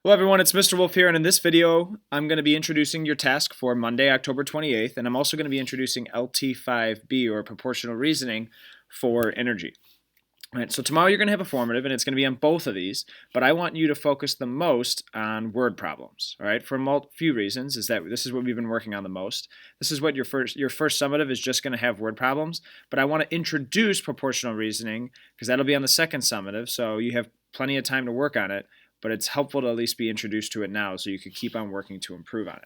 Hello everyone, it's Mr. Wolf here, and in this video I'm going to be introducing your task for Monday, October 28th, and I'm also going to be introducing LT5B, or proportional reasoning, for energy. All right, so tomorrow you're going to have a formative, and it's going to be on both of these, but I want you to focus the most on word problems, all right, for a few reasons. Is that this is what we've been working on the most. This is what your first summative is just going to have word problems, but I want to introduce proportional reasoning because that'll be on the second summative, so you have plenty of time to work on it, but it's helpful to at least be introduced to it now so you can keep on working to improve on it.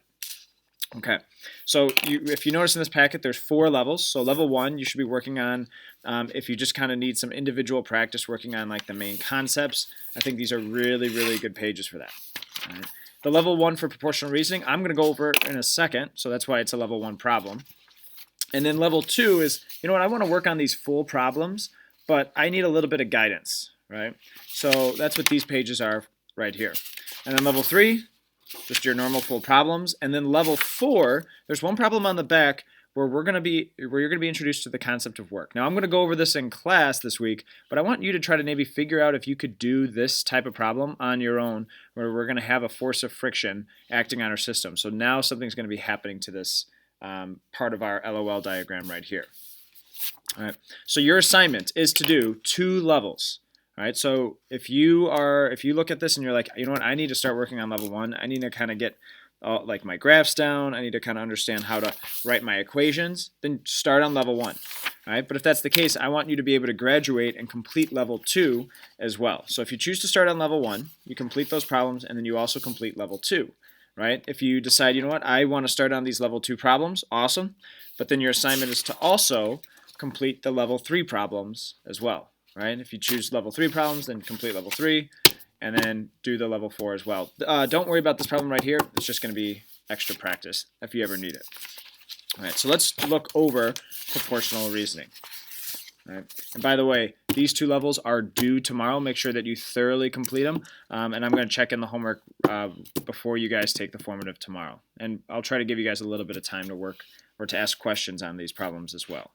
Okay, so if you notice in this packet, there's 4 levels. So level 1, you should be working on, if you just kind of need some individual practice working on like the main concepts, I think these are really, really good pages for that. All right. The level 1 for proportional reasoning, I'm going to go over in a second, so that's why it's a level 1 problem. And then level 2 is, you know what, I want to work on these full problems, but I need a little bit of guidance, right? So that's what these pages are right here. And then level 3, just your normal full problems. And then level 4, there's one problem on the back where you're going to be introduced to the concept of work. Now I'm going to go over this in class this week, but I want you to try to maybe figure out if you could do this type of problem on your own, where we're going to have a force of friction acting on our system. So now something's going to be happening to this part of our LOL diagram right here. All right. So your assignment is to do 2 levels. All right, so if you look at this and you're like, you know what, I need to start working on level 1. I need to kind of get like my graphs down. I need to kind of understand how to write my equations. Then start on level 1. All right, but if that's the case, I want you to be able to graduate and complete level 2 as well. So if you choose to start on level 1, you complete those problems, and then you also complete level 2. Right? If you decide, you know what, I want to start on these level 2 problems, awesome. But then your assignment is to also complete the level 3 problems as well. Right? If you choose level 3 problems, then complete level 3, and then do the level 4 as well. Don't worry about this problem right here. It's just going to be extra practice if you ever need it. All right, so let's look over proportional reasoning. All right. And by the way, these 2 levels are due tomorrow. Make sure that you thoroughly complete them, and I'm going to check in the homework before you guys take the formative tomorrow. And I'll try to give you guys a little bit of time to work or to ask questions on these problems as well.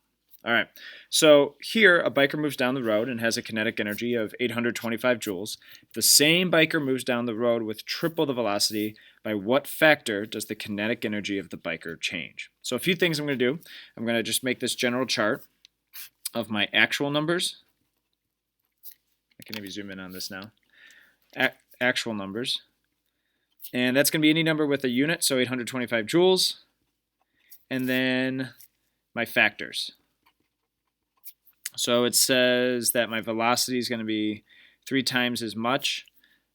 All right, so here a biker moves down the road and has a kinetic energy of 825 joules. The same biker moves down the road with triple the velocity. By what factor does the kinetic energy of the biker change? So a few things I'm going to do. I'm going to just make this general chart of my actual numbers. I can maybe zoom in on this now. Actual numbers. And that's going to be any number with a unit, so 825 joules. And then my factors. So it says that my velocity is going to be 3 times as much.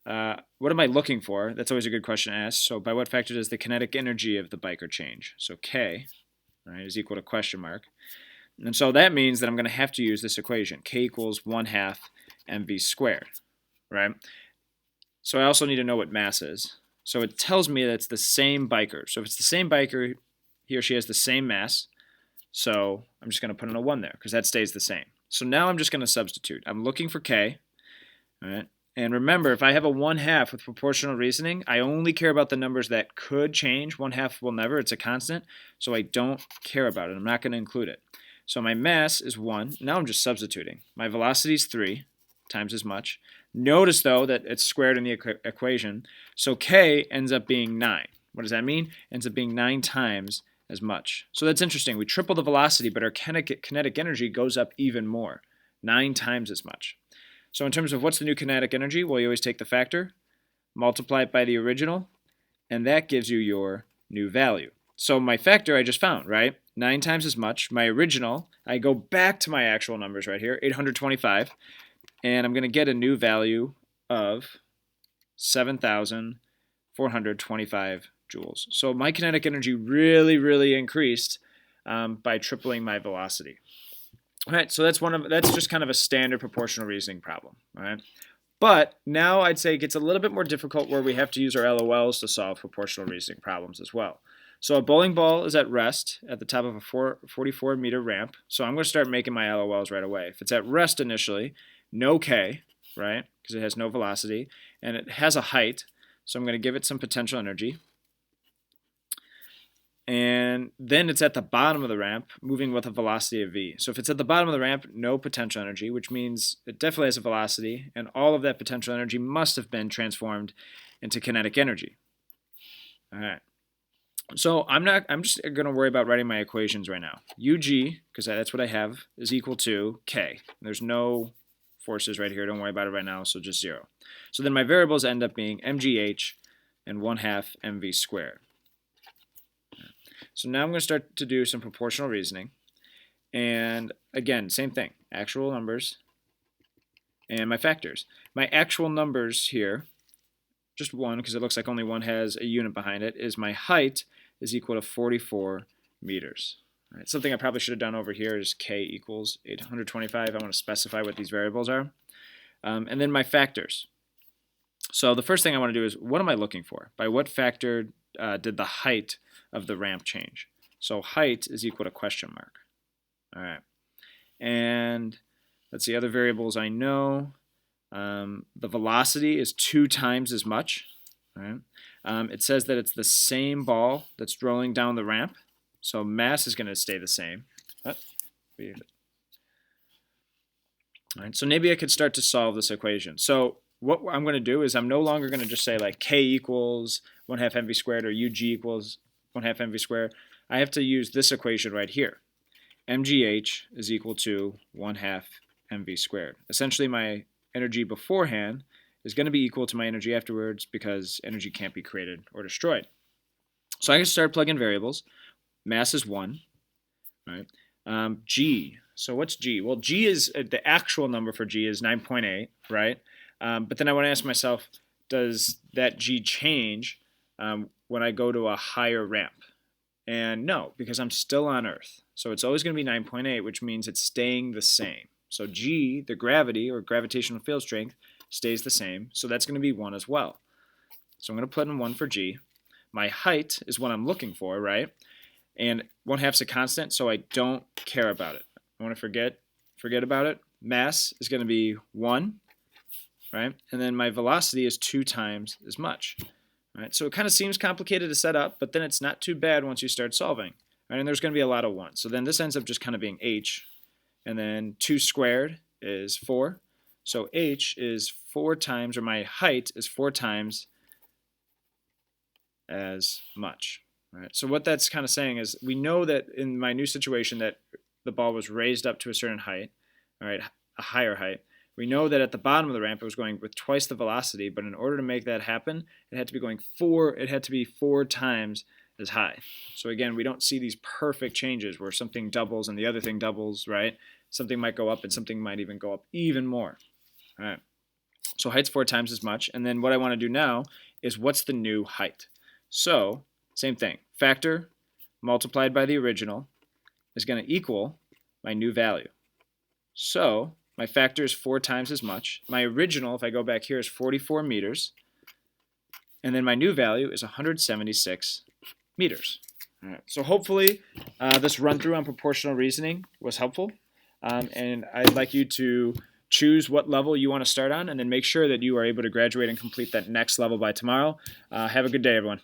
What am I looking for? That's always a good question to ask. So by what factor does the kinetic energy of the biker change? So K, right, is equal to question mark. And so that means that I'm going to have to use this equation. K equals 1/2 mv squared, right? So I also need to know what mass is. So it tells me that it's the same biker. So if it's the same biker, he or she has the same mass. So I'm just going to put in a 1 there because that stays the same. So now I'm just going to substitute. I'm looking for K. All right? And remember, if I have a 1/2 with proportional reasoning, I only care about the numbers that could change. 1/2 will never. It's a constant. So I don't care about it. I'm not going to include it. So my mass is 1. Now I'm just substituting. My velocity is 3 times as much. Notice, though, that it's squared in the equation. So K ends up being 9. What does that mean? It ends up being 9 times as much. So that's interesting. We triple the velocity, but our kinetic energy goes up even more, 9 times as much. So in terms of what's the new kinetic energy, well, you always take the factor, multiply it by the original, and that gives you your new value. So my factor I just found, right? 9 times as much. My original, I go back to my actual numbers right here, 825, and I'm going to get a new value of 7,425 joules. So my kinetic energy really, really increased by tripling my velocity. All right, so that's just kind of a standard proportional reasoning problem. All right, but now I'd say it gets a little bit more difficult where we have to use our LOLs to solve proportional reasoning problems as well. So a bowling ball is at rest at the top of a 44-meter ramp. So I'm going to start making my LOLs right away. If it's at rest initially, no K, right, because it has no velocity, and it has a height, so I'm going to give it some potential energy. and then it's at the bottom of the ramp, moving with a velocity of v. So if it's at the bottom of the ramp, no potential energy, which means it definitely has a velocity, and all of that potential energy must have been transformed into kinetic energy. All right. So I'm just going to worry about writing my equations right now. UG, because that's what I have, is equal to K. There's no forces right here. Don't worry about it right now, so just 0. So then my variables end up being mgh and 1/2 mv squared. So now I'm going to start to do some proportional reasoning. And again, same thing, actual numbers and my factors. My actual numbers here, just one, because it looks like only one has a unit behind it, is my height is equal to 44 meters. All right, something I probably should have done over here is k equals 825. I want to specify what these variables are. And then my factors. So the first thing I want to do is, what am I looking for? By what factor did the height of the ramp change? So height is equal to question mark. All right. And let's see, other variables I know. The velocity is 2 times as much. Right? It says that it's the same ball that's rolling down the ramp, so mass is going to stay the same. All right, so maybe I could start to solve this equation. So what I'm going to do is I'm no longer going to just say like k equals 1/2 mv squared or ug equals 1/2 mv squared. I have to use this equation right here. mgh is equal to 1/2 mv squared. Essentially, my energy beforehand is going to be equal to my energy afterwards because energy can't be created or destroyed. So I can start plugging variables. Mass is 1, right? G. So what's G? Well, G is the actual number for G is 9.8, right? But then I want to ask myself, does that G change when I go to a higher ramp? And no, because I'm still on Earth. So it's always going to be 9.8, which means it's staying the same. So G, the gravity or gravitational field strength, stays the same. So that's going to be 1 as well. So I'm going to put in 1 for G. My height is what I'm looking for, right? And 1/2 is a constant, so I don't care about it. I want to forget about it. Mass is going to be 1, right? And then my velocity is 2 times as much. Right? So it kind of seems complicated to set up, but then it's not too bad once you start solving. Right? And there's going to be a lot of 1s. So then this ends up just kind of being h. And then 2 squared is 4. So h is 4 times, or my height is 4 times as much. Right? So what that's kind of saying is we know that in my new situation that the ball was raised up to a certain height, all right, a higher height. We know that at the bottom of the ramp it was going with twice the velocity, but in order to make that happen, it had to be going 4 times as high. So again, we don't see these perfect changes where something doubles and the other thing doubles, right? Something might go up and something might even go up even more. All right. So height's 4 times as much, and then what I want to do now is what's the new height? So same thing, factor multiplied by the original is going to equal my new value. So my factor is 4 times as much. My original, if I go back here, is 44 meters. And then my new value is 176 meters. All right. So hopefully this run through on proportional reasoning was helpful. And I'd like you to choose what level you want to start on and then make sure that you are able to graduate and complete that next level by tomorrow. Have a good day, everyone.